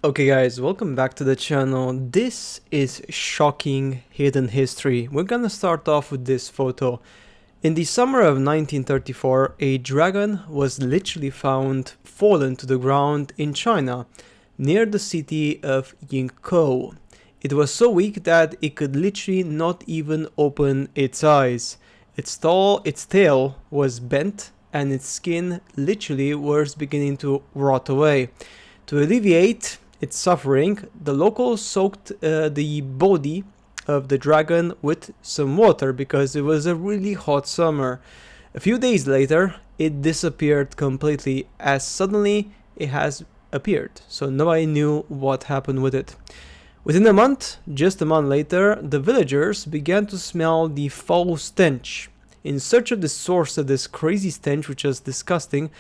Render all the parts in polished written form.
Okay guys, welcome back to the channel. This is shocking hidden history. We're gonna start off with this photo. In the summer of 1934, a dragon was literally found fallen to the ground in China, near the city of Yingkou. It was so weak that it could literally not even open its eyes. Its tail was bent and its skin literally was beginning to rot away. To alleviate its suffering, the locals soaked the body of the dragon with some water because it was a really hot summer. A few days later, it disappeared completely as suddenly it has appeared, so nobody knew what happened with it. Within a month, just a month later, the villagers began to smell the foul stench. In search of the source of this crazy stench, which was disgusting,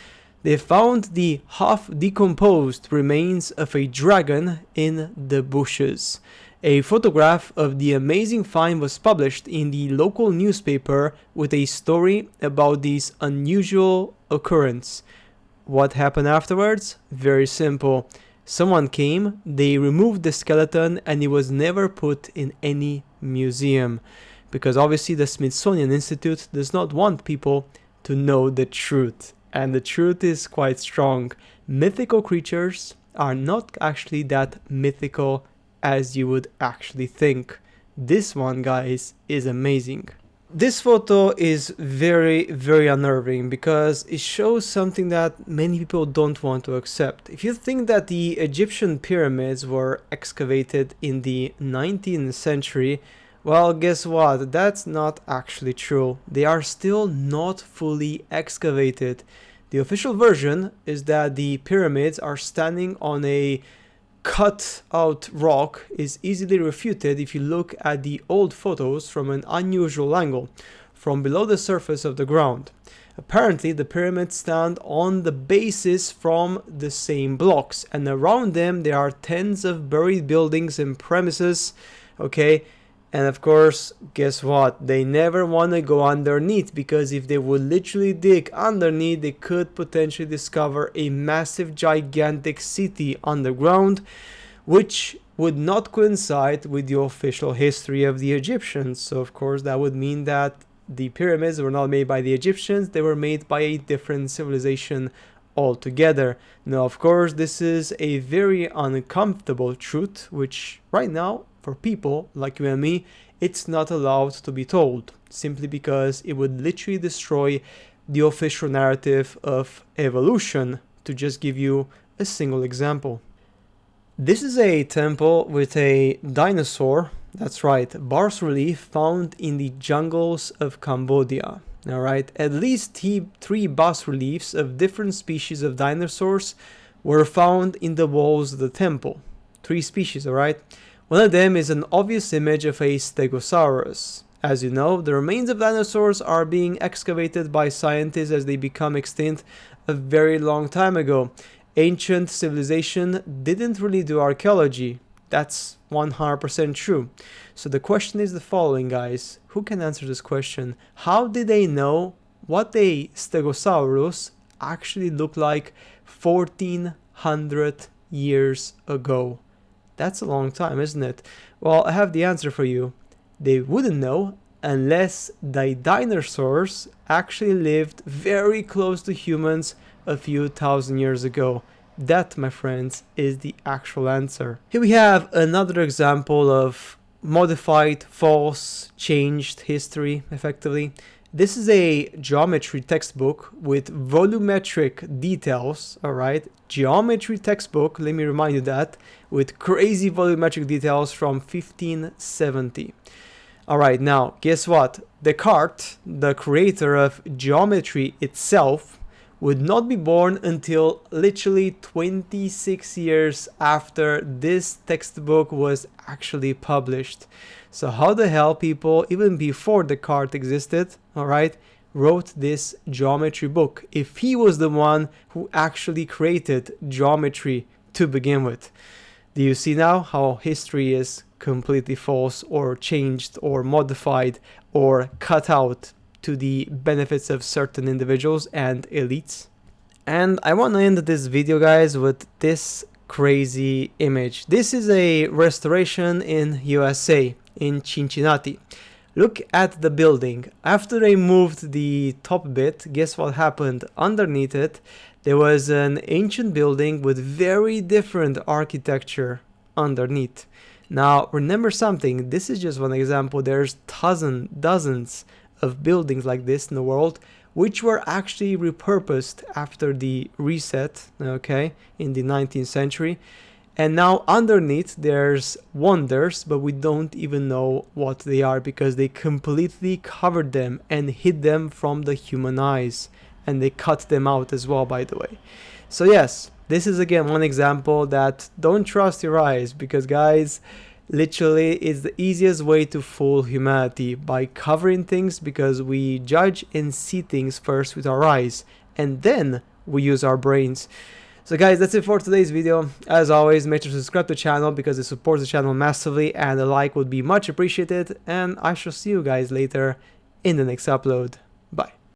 they found the half-decomposed remains of a dragon in the bushes. A photograph of the amazing find was published in the local newspaper with a story about this unusual occurrence. What happened afterwards? Very simple. Someone came, they removed the skeleton, and it was never put in any museum. Because obviously the Smithsonian Institute does not want people to know the truth. And the truth is quite strong. Mythical creatures are not actually that mythical as you would actually think. This one, guys, is amazing. This photo is very unnerving because it shows something that many people don't want to accept. If you think that the Egyptian pyramids were excavated in the 19th century, well, guess what? That's not actually true. They are still not fully excavated. The official version is that the pyramids are standing on a cut out rock is easily refuted if you look at the old photos from an unusual angle, from below the surface of the ground. Apparently, the pyramids stand on the bases from the same blocks, and around them there are tens of buried buildings and premises, okay? And of course, guess what? They never want to go underneath, because if they would literally dig underneath, they could potentially discover a massive, gigantic city underground, which would not coincide with the official history of the Egyptians. So of course, that would mean that the pyramids were not made by the Egyptians, they were made by a different civilization altogether. Now, of course, this is a very uncomfortable truth, which right now, for people like you and me, it's not allowed to be told, simply because it would literally destroy the official narrative of evolution. To just give you a single example. This is a temple with a dinosaur, that's right, bas relief found in the jungles of Cambodia. Alright, at least three bas reliefs of different species of dinosaurs were found in the walls of the temple. 3 species, alright? One of them is an obvious image of a stegosaurus. As you know, the remains of dinosaurs are being excavated by scientists as they become extinct a very long time ago. Ancient civilization didn't really do archaeology. That's 100% true. So the question is the following, guys. Who can answer this question? How did they know what a stegosaurus actually looked like 1400 years ago? That's a long time, isn't it? Well, I have the answer for you. They wouldn't know unless the dinosaurs actually lived very close to humans a few thousand years ago. That, my friends, is the actual answer. Here we have another example of modified, false, changed history, effectively. This is a geometry textbook with volumetric details, alright? Geometry textbook, let me remind you that, with crazy volumetric details from 1570. Alright, now, guess what? Descartes, the creator of geometry itself, would not be born until literally 26 years after this textbook was actually published. So how the hell people, even before Descartes existed, alright, wrote this geometry book if he was the one who actually created geometry to begin with? Do you see now how history is completely false or changed or modified or cut out to the benefits of certain individuals and elites? And I want to end this video, guys, with this crazy image. This is a restoration in USA, in Cincinnati. Look at the building. After they moved the top bit, guess what happened? Underneath it, there was an ancient building with very different architecture underneath. Now, remember something, this is just one example. There's dozens of buildings like this in the world, which were actually repurposed after the reset, okay, in the 19th century. And now underneath there's wonders, but we don't even know what they are because they completely covered them and hid them from the human eyes. And they cut them out as well, by the way. So yes, this is again one example that don't trust your eyes, because guys, literally it's the easiest way to fool humanity, by covering things, because we judge and see things first with our eyes and then we use our brains. So guys, that's it for today's video. As always, make sure to subscribe to the channel because it supports the channel massively, and a like would be much appreciated, and I shall see you guys later in the next upload. Bye.